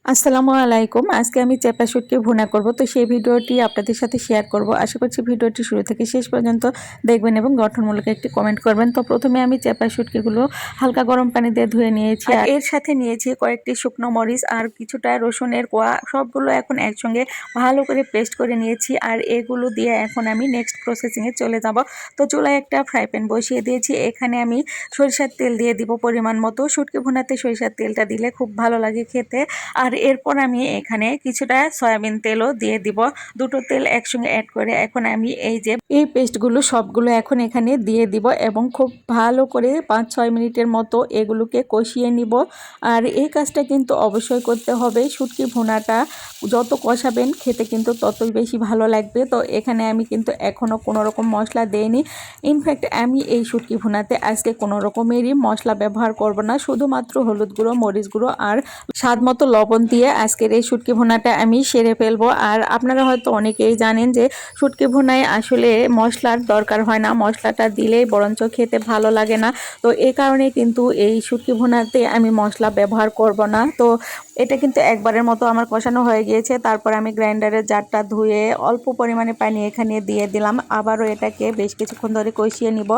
আসসালামু আলাইকুম। আজকে আমি চেপা শুটকি ভুনা করব, তো সেই ভিডিওটি আপনাদের সাথে শেয়ার করব। আশা করছি ভিডিওটি শুরু থেকে শেষ পর্যন্ত দেখবেন এবং গঠনমূলক একটি কমেন্ট করবেন। তো প্রথমে আমি চেপা শুটকিগুলো হালকা গরম পানি দিয়ে ধুয়ে নিয়েছি, আর এর সাথে নিয়েছি কয়েকটি শুকনো মরিচ আর কিছুটা রসুনের কোয়া। সবগুলো এখন একসঙ্গে ভালো করে পেস্ট করে নিয়েছি, আর এগুলো দিয়ে এখন আমি নেক্সট প্রসেসিংয়ে চলে যাব। তো চুলায় একটা ফ্রাই প্যান বসিয়ে দিয়েছি, এখানে আমি সরিষার তেল দিয়ে দিব পরিমাণ মতো। শুটকি ভুনাতে সরিষার তেলটা দিলে খুব ভালো লাগে খেতে। আর এরপর আমি এখানে কিছুটা সয়াবিন তেলও দিয়ে দিব। দুটো তেল একসঙ্গে অ্যাড করে এখন আমি এই পেস্টগুলো সবগুলো এখন এখানে দিয়ে দিব এবং খুব ভালো করে 5-6 মিনিটের মতো এগুলোকে কষিয়ে নিব। আর এই কাজটা কিন্তু অবশ্যই করতে হবে। শুটকি ভুনাটা যত কষাবেন খেতে কিন্তু ততই বেশি ভালো লাগবে। তো এখানে আমি কিন্তু এখনও কোনো রকম মশলা দেইনি। ইনফ্যাক্ট আমি এই শুটকি ভুনাতে আজকে কোনো রকমেরই মশলা ব্যবহার করব না, শুধুমাত্র হলুদ গুঁড়ো, মরিচ গুঁড়ো আর স্বাদ মতো লবণ দিয়ে আজকের এই শুটকি ভুনাটা আমি সেরে ফেলবো। আর আপনারা হয়তো অনেকেই জানেন যে শুটকি ভুনায় আসলে মশলার দরকার হয় না, মশলাটা দিলেই বরঞ্চ খেতে ভালো লাগে না। তো এই কারণে কিন্তু এই শুটকি ভুনাতে আমি মশলা ব্যবহার করব না। তো এটা কিন্তু একবারের মতো আমার কষানো হয়ে গিয়েছে। তারপর আমি গ্রাইন্ডারের জারটা ধুয়ে অল্প পরিমাণে পানি এখানে দিয়ে দিলাম। আবারও এটাকে বেশ কিছুক্ষণ ধরে কষিয়ে নিব।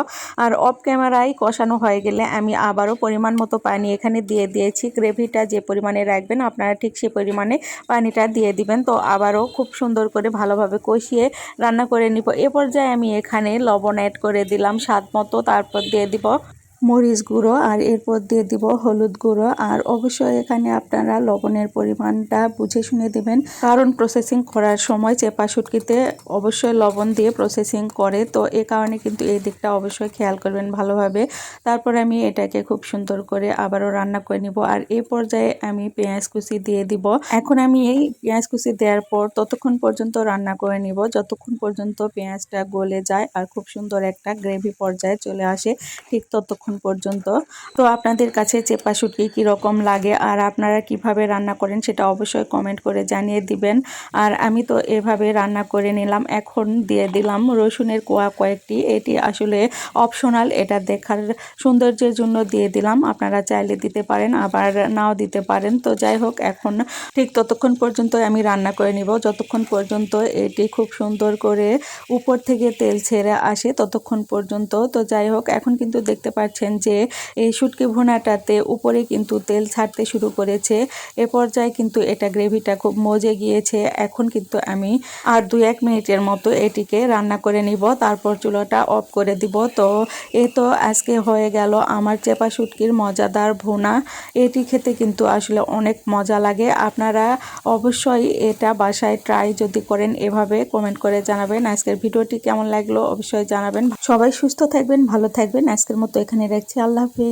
আর অফ ক্যামেরায় কষানো হয়ে গেলে আমি আবারও পরিমাণ মতো পানি এখানে দিয়ে দিয়েছি। গ্রেভিটা যে পরিমাণে রাখবেন আপনারা ঠিক সেই পরিমাণে পানিটা দিয়ে দিবেন। তো আবারও খুব সুন্দর করে ভালোভাবে কষিয়ে রান্না করে নিব। এ পর্যায়ে আমি এখানে লবণ অ্যাড করে দিলাম স্বাদ মতো, তারপর দিয়ে দিব মরিচ গুঁড়ো, আর এরপর দিয়ে দিব হলুদ গুঁড়ো। আর অবশ্যই এখানে আপনারা লবণের পরিমাণটা বুঝে শুনে দিবেন, কারণ প্রসেসিং করার সময় চেপা শুটকিতে অবশ্যই লবণ দিয়ে প্রসেসিং করে। তো এ কারণে কিন্তু এই দিকটা অবশ্যই খেয়াল করবেন ভালোভাবে। তারপর আমি এটাকে খুব সুন্দর করে আবারও রান্না করে নিব। আর এই পর্যায়ে আমি পেঁয়াজ কুচি দিয়ে দিব। এখন আমি এই পেঁয়াজ কুচি দেওয়ার পর ততক্ষণ পর্যন্ত রান্না করে নিব যতক্ষণ পর্যন্ত পেঁয়াজটা গলে যায় আর খুব সুন্দর একটা গ্রেভি পর্যায়ে চলে আসে, ঠিক ততক্ষণ পর্যন্ত। তো আপনাদের কাছে চেপা শুটকি কীরকম লাগে আর আপনারা কিভাবে রান্না করেন সেটা অবশ্যই কমেন্ট করে জানিয়ে দিবেন। আর আমি তো এভাবে রান্না করে নিলাম। এখন দিয়ে দিলাম রসুনের কোয়া কয়েকটি। এটি আসলে অপশনাল, এটা দেখার সৌন্দর্যের জন্য দিয়ে দিলাম। আপনারা চাইলে দিতে পারেন, আবার নাও দিতে পারেন। তো যাই হোক, এখন ঠিক ততক্ষণ পর্যন্ত আমি রান্না করে নিব যতক্ষণ পর্যন্ত এটি খুব সুন্দর করে উপর থেকে তেল ছেড়ে আসে ততক্ষণ পর্যন্ত। তো যাই হোক, এখন কিন্তু দেখতে পাচ্ছেন যে এই শুটকি ভুনাটাতে উপরে কিন্তু তেল ছাড়তে শুরু করেছে। এ পর্যায়ে কিন্তু এটা গ্রেভিটা খুব মজে গিয়েছে। এখন কিন্তু আমি আর 2-1 মিনিটের মতো এটিকে রান্না করে নিব, তারপর চুলাটা অফ করে দিব। তো তো আজকে হয়ে গেল আমার চেপা শুটকির মজাদার ভুনা। এটি খেতে কিন্তু আসলে অনেক মজা লাগে। আপনারা অবশ্যই এটা বাসায় ট্রাই যদি করেন এভাবে কমেন্ট করে জানাবেন। আজকের ভিডিওটি কেমন লাগলো অবশ্যই জানাবেন। সবাই সুস্থ থাকবেন, ভালো থাকবেন। আজকের মতো এখানে রাখছি। আল্লাহ হাফেজ।